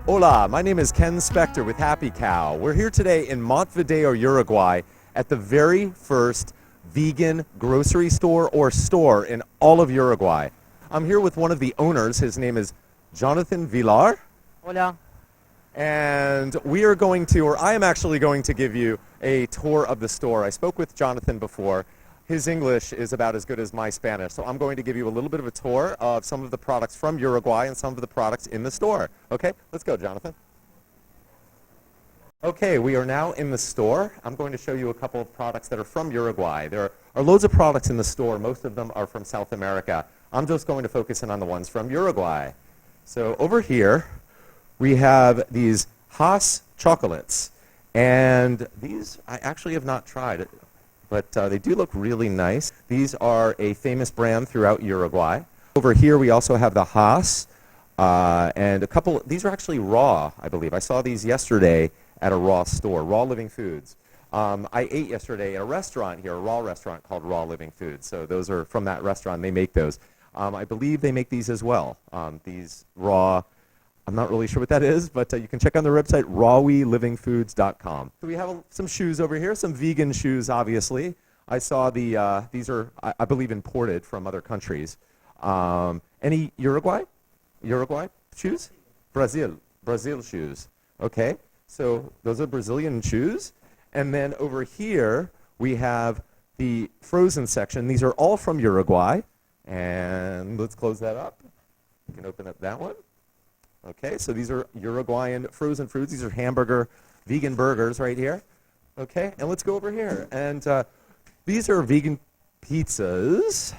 Hola, my name is Ken Spector with HappyCow. We're here today in Montevideo, Uruguay at the very first vegan grocery store or store in all of Uruguay. I'm here with one of the owners. His name is Jonathan Vilar. Hola. And we are going to, or I am actually going to give you a tour of the store. I spoke with Jonathan before. His English is about as good as my Spanish, so I'm going to give you a little bit of a tour of some of the products from Uruguay and some of the products in the store. Okay, let's go, Jonathan. Okay, we are now in the store. I'm going to show you a couple of products that are from Uruguay. There are loads of products in the store. Most of them are from South America. I'm just going to focus in on the ones from Uruguay. So over here, we have these Haas chocolates. And these I actually have not tried, but they do look really nice. These are a famous brand throughout Uruguay. Over here, we also have the Haas. And a couple, these are actually raw, I believe. I saw these yesterday at a raw store, Raw Living Foods. I ate yesterday at a restaurant here, a raw restaurant called Raw Living Foods. So those are from that restaurant. They make those. I believe they make these as well. These raw, I'm not really sure what that is, but you can check on their website, rawlivingfoods.com. So we have some shoes over here, some vegan shoes, obviously. I saw these are, I believe, imported from other countries. Any Uruguay shoes? Brazil shoes. Okay, so those are Brazilian shoes. And then over here, we have the frozen section. These are all from Uruguay. And let's close that up. You can open up that one. Okay, so these are Uruguayan frozen foods. These are vegan burgers right here. Okay, and let's go over here. And these are vegan pizzas.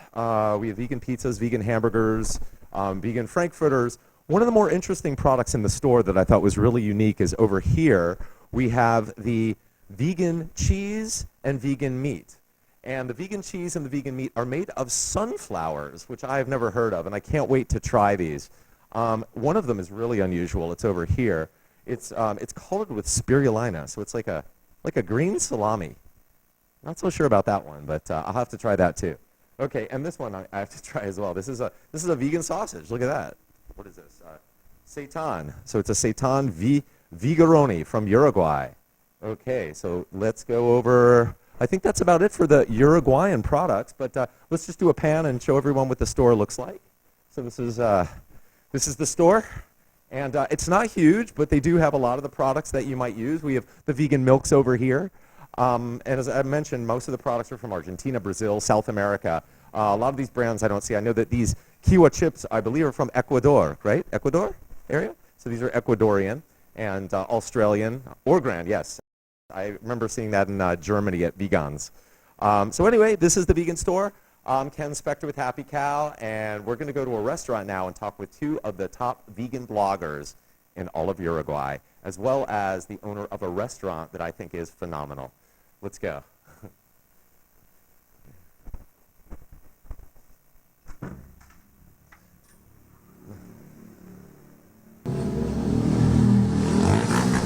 We have vegan pizzas, vegan hamburgers, vegan frankfurters. One of the more interesting products in the store that I thought was really unique is over here. We have the vegan cheese and vegan meat. And the vegan cheese and the vegan meat are made of sunflowers, which I have never heard of, and I can't wait to try these. One of them is really unusual. It's over here. It's colored with spirulina, so it's like a green salami. Not so sure about that one, but I'll have to try that too. Okay, and this one I have to try as well. This is a vegan sausage. Look at that. What is this? Seitan. So it's a seitan vigaroni from Uruguay. Okay, so let's go over. I think that's about it for the Uruguayan products, but let's just do a pan and show everyone what the store looks like. So this is the store, and it's not huge, but they do have a lot of the products that you might use. We have the vegan milks over here, and as I mentioned, most of the products are from Argentina, Brazil, South America. A lot of these brands I don't see. I know that these Kiwa chips, I believe, are from Ecuador, right? Ecuador area? So these are Ecuadorian and Australian, Orgran, yes. I remember seeing that in Germany at Vegans. So anyway, this is the vegan store. I'm Ken Spector with HappyCow, and we're going to go to a restaurant now and talk with two of the top vegan bloggers in all of Uruguay, as well as the owner of a restaurant that I think is phenomenal. Let's go.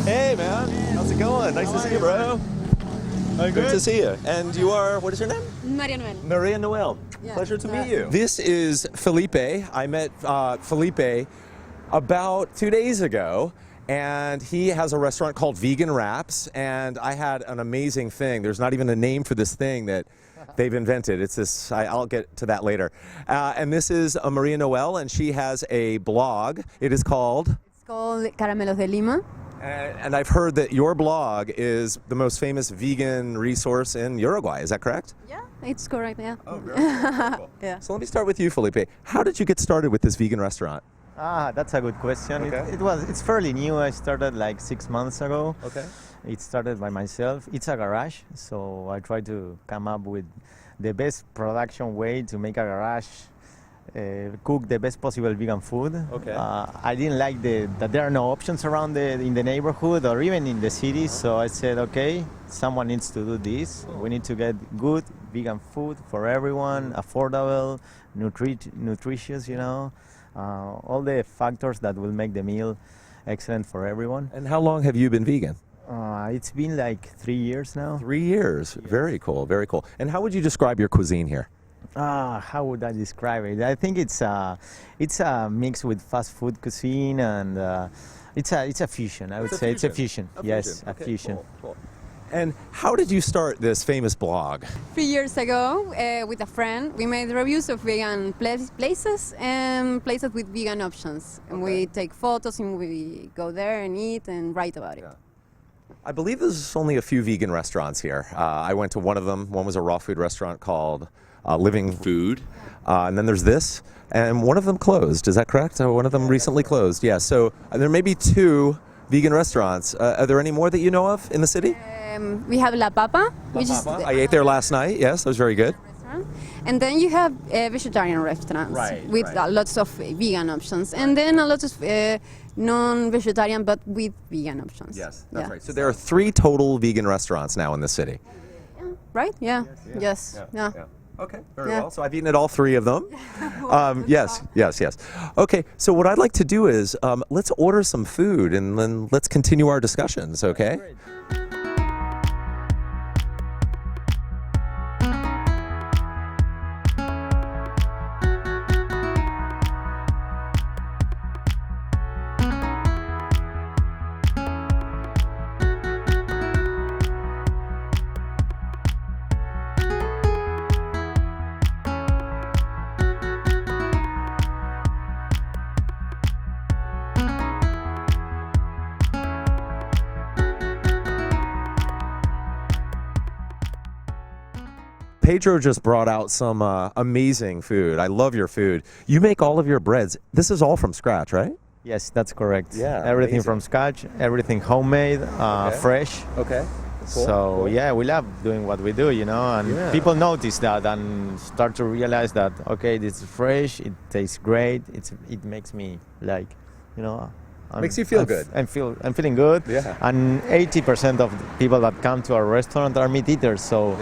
Hey, man. How's it going? Nice to see you, bro. Good to see you. And you are, what is your name? Maria Noel. Maria Noel. Yeah. Pleasure to meet you. This is Felipe. I met Felipe about 2 days ago, and he has a restaurant called Vegan Wraps, and I had an amazing thing. There's not even a name for this thing that they've invented. It's this, I'll get to that later. And this is Maria Noel, and she has a blog. It is called? It's called Caramelos de Lima. And I've heard that your blog is the most famous vegan resource in Uruguay. Is that correct? Yeah, it's correct, yeah. Oh, very cool. Very cool. Yeah. So let me start with you, Felipe. How did you get started with this vegan restaurant? That's a good question. Okay. It's fairly new. I started like 6 months ago. Okay. It started by myself. It's a garage, so I try to come up with the best production way to make a garage cook the best possible vegan food. Okay. I didn't like that there are no options around in the neighborhood or even in the city, so I said, okay, someone needs to do this. We need to get good vegan food for everyone, affordable, nutritious, you know, all the factors that will make the meal excellent for everyone. And how long have you been vegan? It's been like 3 years now. 3 years. Very cool, very cool. And how would you describe your cuisine here? How would I describe it? I think it's a mix with fast food cuisine and It's a fusion. I would say it's a fusion. Yes, a Okay, fusion. Cool, cool. And how did you start this famous blog? 3 years ago, with a friend, we made reviews of vegan places and places with vegan options. And we take photos and we go there and eat and write about it. I believe there's only a few vegan restaurants here. I went to one of them. One was a raw food restaurant called Living Food. And then there's this. And one of them closed. Is that correct? One of them recently closed. Yeah. So there may be 2 vegan restaurants. Are there any more that you know of in the city? We have La Papa, which is the I ate there last night. Yes, that was very good. restaurant. And then you have vegetarian restaurants Right, with right. Lots of vegan options. And then a lot of non-vegetarian but with vegan options. That's Yeah. right. So there are 3 total vegan restaurants now in the city. Right? Yeah. Yes. Yeah. Okay, very Yeah. well. So I've eaten at all 3 of them. Yes. Okay, so what I'd like to do is let's order some food and then let's continue our discussions, okay? Pedro just brought out some amazing food. I love your food. You make all of your breads. This is all from scratch, right? Yes, that's correct. Yeah, Everything amazing. from scratch, everything homemade, fresh. Okay. So yeah, we love doing what we do, you know, and Yeah. people notice that and start to realize that okay, this is fresh, it tastes great, it makes me like, you know, Makes you feel good. I'm feeling good. Yeah. And 80% of the people that come to our restaurant are meat eaters, so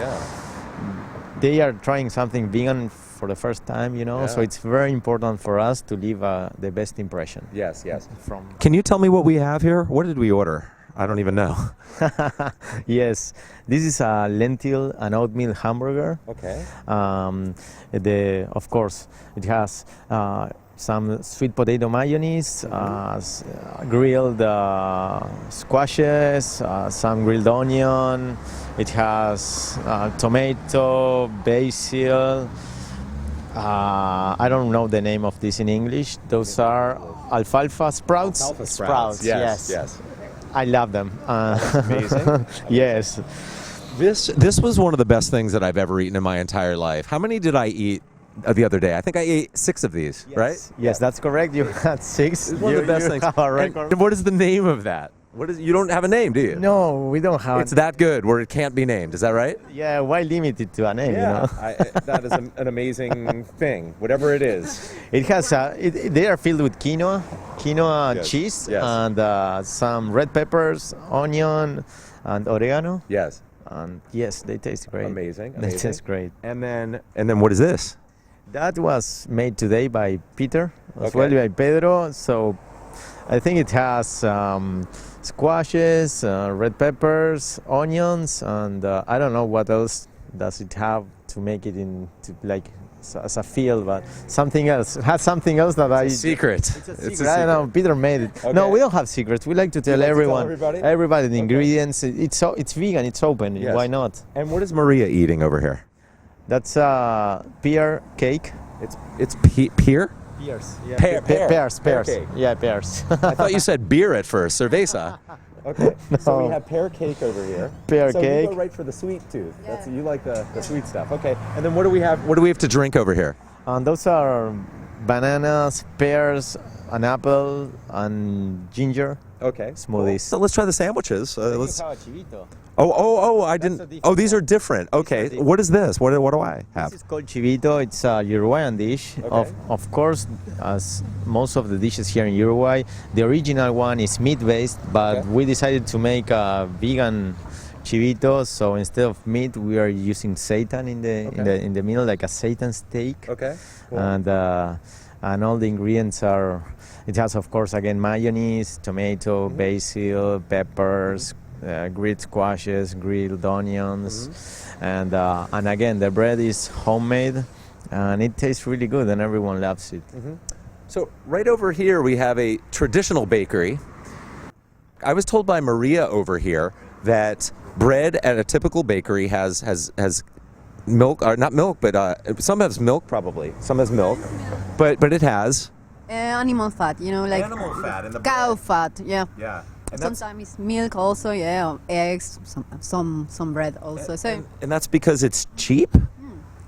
they are trying something vegan for the first time, you know. So Yeah. it's very important for us to leave the best impression. Yes. From Can you tell me what we have here? What did we order? I don't even know. Yes, this is a lentil and oatmeal hamburger. Okay. Of course, it has some sweet potato mayonnaise, grilled squashes, some grilled onion. It has tomato, basil. I don't know the name of this in English. Those are alfalfa sprouts. Yes. I love them. Amazing. Yes. This was one of the best things that I've ever eaten in my entire life. How many did I eat the other day? I think I ate 6 of these, right? Yes, that's correct. You had 6. It's one of the best you things. have a record. And what is the name of that? You don't have a name, do you? No, we don't have. It's that good where it can't be named. Is that right? Yeah, why limit it to a name? You know? That is an amazing thing, whatever it is. It has. They are filled with quinoa Yes, cheese, yes. and some red peppers, onion, and oregano. Yes. And yes, they taste great. Amazing. They taste great. And then what is this? That was made today by Peter, as Okay. well by Pedro. So I think it has squashes, red peppers, onions, and I don't know what else does it have to make it into like as a feel, but something else. It has something else that I. Secret. It's a secret. I don't know. Peter made it. Okay. No, we don't have secrets. We like to tell like to tell everyone, everybody? the ingredients. It's vegan. It's open. Yes. Why not? And what is Maria eating over here? That's pear cake. It's pear? Pears. Yeah. Pear Pears. cake. Yeah, pears. I thought you said beer at first, cerveza. Okay, so we No. have pear cake over here. Pear so cake. you go right for the sweet tooth. That's you like the sweet stuff. Okay, and then what do we have? What do we have to drink over here? And those are bananas, pears, an apple, and ginger. Okay, Smoothies. So let's try the sandwiches. Let's. have a chivito. Oh! I That's a didn't. different Oh, these are one. different. Okay, different. what is this? What do I have? This is called chivito. It's a Uruguayan dish. Okay. Of course, as most of the dishes here in Uruguay, the original one is meat-based, but Okay. we decided to make a vegan chivito. So instead of meat, we are using seitan in the middle, like a seitan steak. Okay. And all the ingredients are. It has, of course, again mayonnaise, tomato, basil, peppers, grilled squashes, grilled onions, and again the bread is homemade, and it tastes really good, and everyone loves it. So right over here we have a traditional bakery, I was told by Maria over here that bread at a typical bakery has milk, or not milk, but some has milk probably. Some has milk, but it has Animal fat, you know, like animal fat in the cow bread. fat, yeah. Yeah. And that's, Sometimes it's milk also, yeah, or eggs, some bread also. So and that's because it's cheap?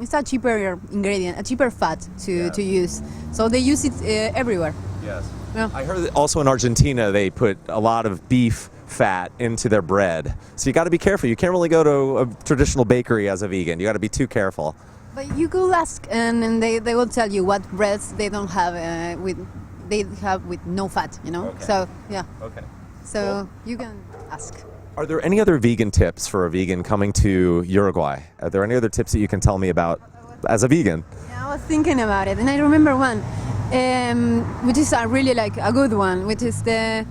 it's a cheaper ingredient, a cheaper fat to use. So they use it everywhere. Yes. Yeah. I heard that also in Argentina they put a lot of beef fat into their bread. So you got to be careful. You can't really go to a traditional bakery as a vegan. You got to be too careful. But you could ask, and they will tell you what breads they don't have with no fat, you know. Okay. So yeah, Okay. so you can ask. Are there any other vegan tips for a vegan coming to Uruguay? Are there any other tips that you can tell me about as a vegan? Yeah, I was thinking about it, and I remember one, which is a really like a good one, which is the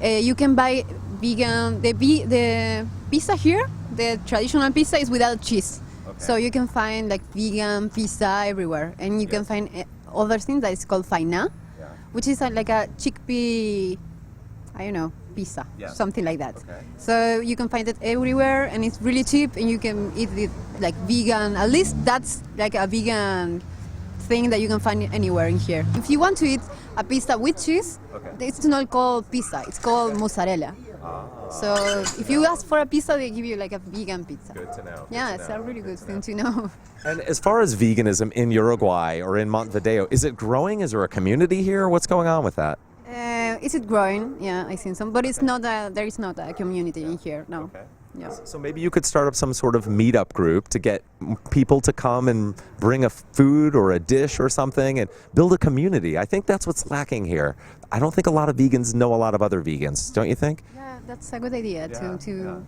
you can buy vegan the pizza here. The traditional pizza is without cheese, so you can find like vegan pizza everywhere, and you can find other things that is called faina, which is like a chickpea, I don't know, pizza, something like that. Okay. So you can find it everywhere, and it's really cheap, and you can eat it like vegan. At least that's like a vegan thing that you can find anywhere in here. If you want to eat a pizza with cheese, it's not called pizza, it's called mozzarella. So if you ask for a pizza, they give you like a vegan pizza. Good to know. Yeah, it's a really good thing to know. And as far as veganism in Uruguay or in Montevideo, is it growing? Is there a community here? What's going on with that? Is it growing? Yeah, I think so. But it's not there is not a community in here, no. Okay. Yeah. So maybe you could start up some sort of meetup group to get people to come and bring a food or a dish or something and build a community. I think that's what's lacking here. I don't think a lot of vegans know a lot of other vegans, don't you think? Yeah, that's a good idea to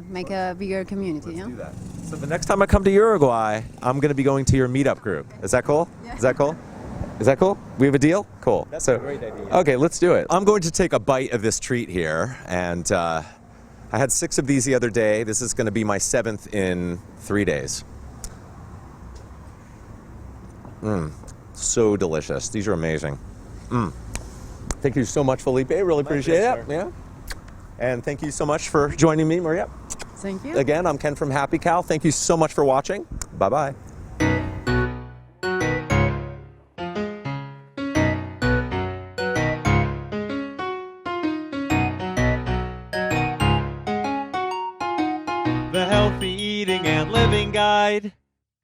make a bigger community. Do that. So the next time I come to Uruguay, I'm going to be going to your meetup group. Is that cool? Yeah. Is that cool? Is that cool? We have a deal? Cool. That's a great idea. Okay, let's do it. I'm going to take a bite of this treat here, and I had 6 of these the other day. This is going to be my 7th in 3 days. So delicious. These are amazing. Thank you so much, Felipe. Really appreciate it. Yeah. And thank you so much for joining me, Maria. Thank you. Again, I'm Ken from HappyCow. Thank you so much for watching. Bye-bye. The Healthy Eating and Living Guide.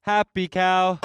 HappyCow.